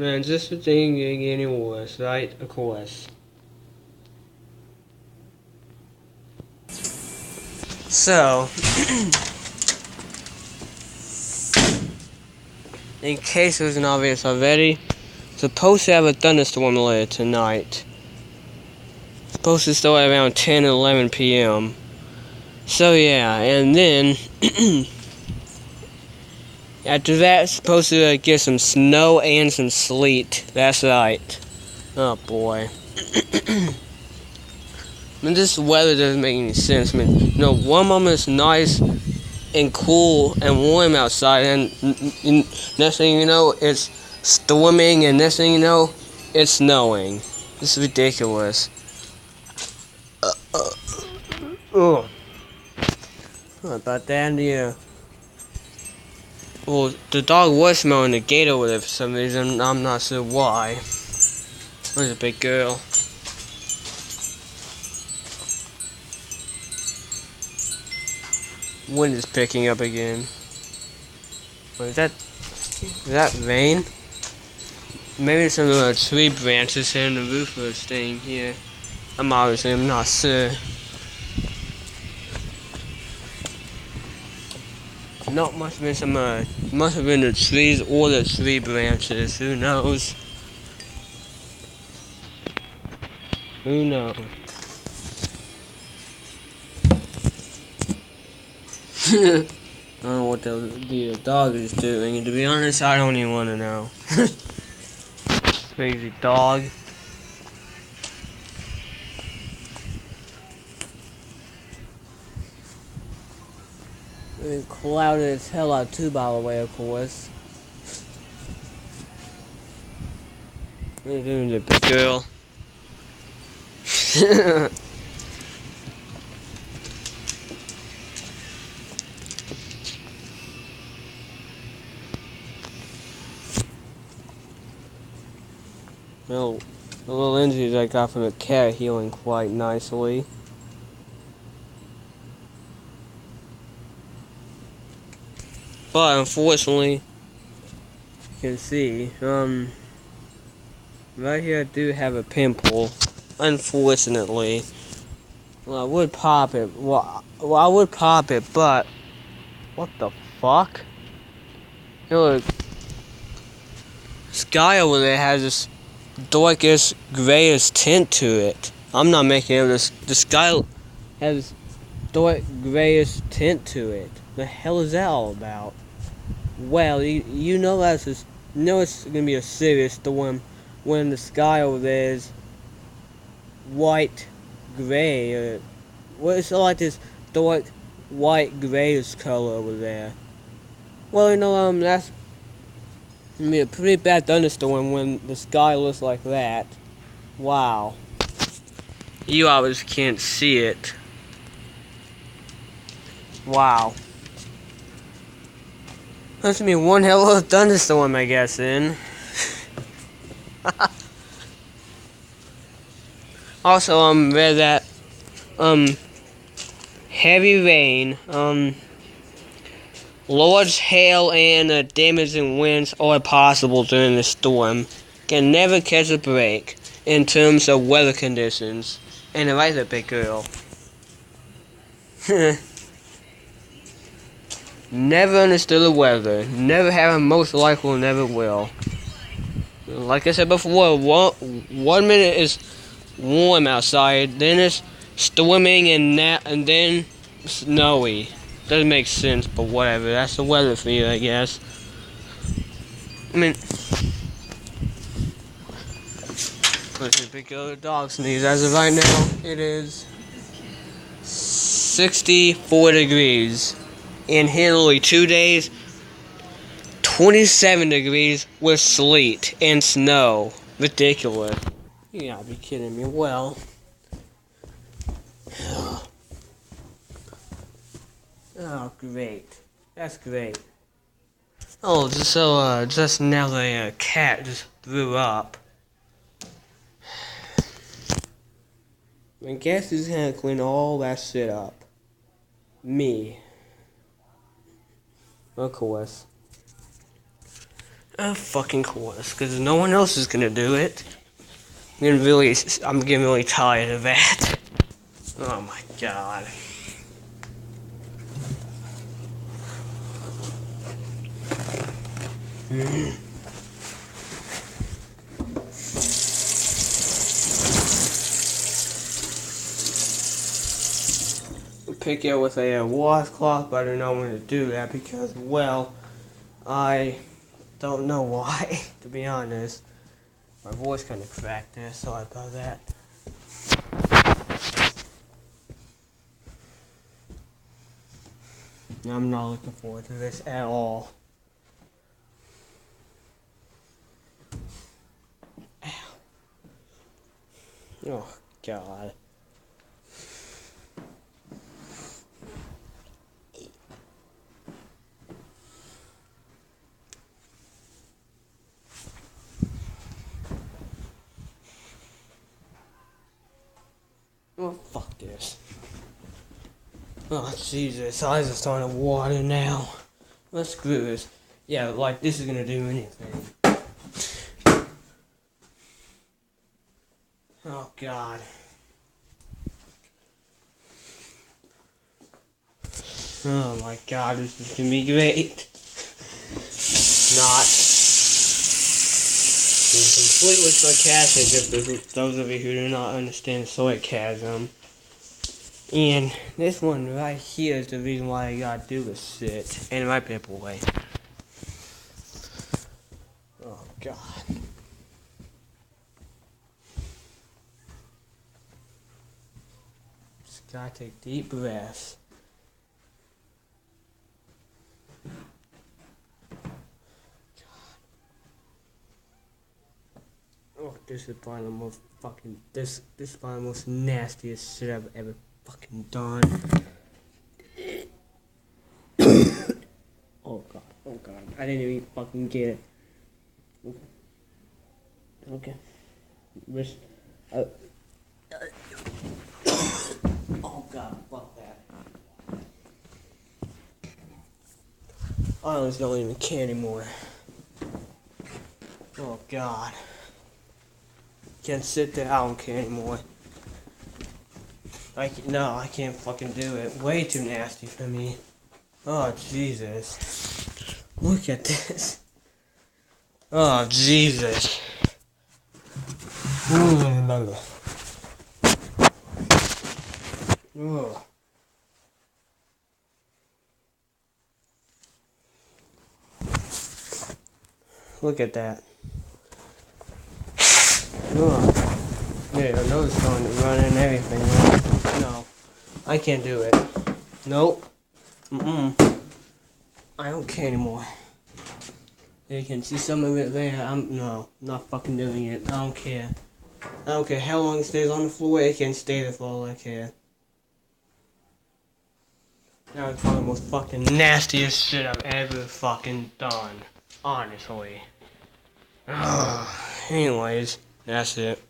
Man, just the thing getting any worse, right? Of course. So, in case it wasn't obvious already, supposed to have a thunderstorm later tonight. Supposed to start around 10 and 11 p.m. So yeah, and then after that, supposed to get some snow and some sleet. That's right. Oh boy. I mean, this weather doesn't make any sense. I mean, you know, one moment it's nice and cool and warm outside, and next thing you know, it's storming, and next thing you know, it's snowing. This is ridiculous. Oh, how about that? Yeah. Well, the dog was smelling the gate over there for some reason. I'm not sure why. Where's a big girl? Wind is picking up again. Wait, is that rain? Maybe some of the tree branches here in the roof are staying here. I'm not sure. No, must have been must have been the trees or the tree branches. Who knows? Who knows? I don't know what the dog is doing, and to be honest, I don't even want to know. Crazy dog. It's clouded as hell out too, by the way, of course. What are you doing, the big girl? Well, the little injuries I got from the cat are healing quite nicely. But unfortunately, you can see, right here I do have a pimple. Unfortunately. Well, I would pop it. Well, I would pop it, but what the fuck? You know, the sky over there has this darkest, grayish tint to it. I'm not making it. The sky has this dark, grayish tint to it. The hell is that all about? Well, you know it's gonna be a serious storm when the sky over there is white, gray. Well, it's like this dark, white, grayish color over there. Well, you know, that's gonna be a pretty bad thunderstorm when the sky looks like that. Wow. You obviously can't see it. Wow. That's gonna be one hell of a thunderstorm, I guess, then. Also, read that, heavy rain, large hail and damaging winds are possible during the storm. Can never catch a break in terms of weather conditions. And right there, big girl. Never understood the weather. Never have, and most likely never will. Like I said before, one minute is warm outside, then it's storming and then snowy. Doesn't make sense, but whatever. That's the weather for you, I guess. I mean, let's pick up the dog sneeze. As of right now, it is 64 degrees. In literally 2 days, 27 degrees with sleet and snow. Ridiculous. You gotta be kidding me. Well, oh, great. That's great. Oh, just now the cat just threw up. I guess who's gonna clean all that shit up? Me. Of course. Of fucking course, because no one else is gonna do it. I'm getting really tired of that. Oh my god. Pick it with a washcloth, but I don't know when to do that because, well, I don't know why, to be honest. My voice kind of cracked there, sorry about that. I'm not looking forward to this at all. Ow. Oh, God. Oh, fuck this. Oh, Jesus, eyes are starting to water now. Let's screw this. Yeah, like, this is gonna do anything. Oh, God. Oh, my God, this is gonna be great. Not. Being completely sarcastic, if those of you who do not understand sarcasm. And this one right here is the reason why I gotta do this shit. And it might be a boy. Oh, God. Just gotta take deep breaths. Oh, this is probably the most fucking, this is probably the most nastiest shit I've ever fucking done. Oh god, I didn't even fucking get it. Okay. Wrist. Oh god, fuck that. I honestly don't even care anymore. Oh god. Can't sit there, I don't care anymore. No, I can't fucking do it. Way too nasty for me. Oh, Jesus. Look at this. Oh, Jesus. Oh. Look at that. Oh. Yeah, the nose is going to run and everything. No, I can't do it. Nope. I don't care anymore. You can see some of it there. No, not fucking doing it. I don't care. I don't care how long it stays on the floor. It can stay there for all I care. That was probably the most fucking nastiest shit I've ever fucking done. Honestly. Anyways, that's it.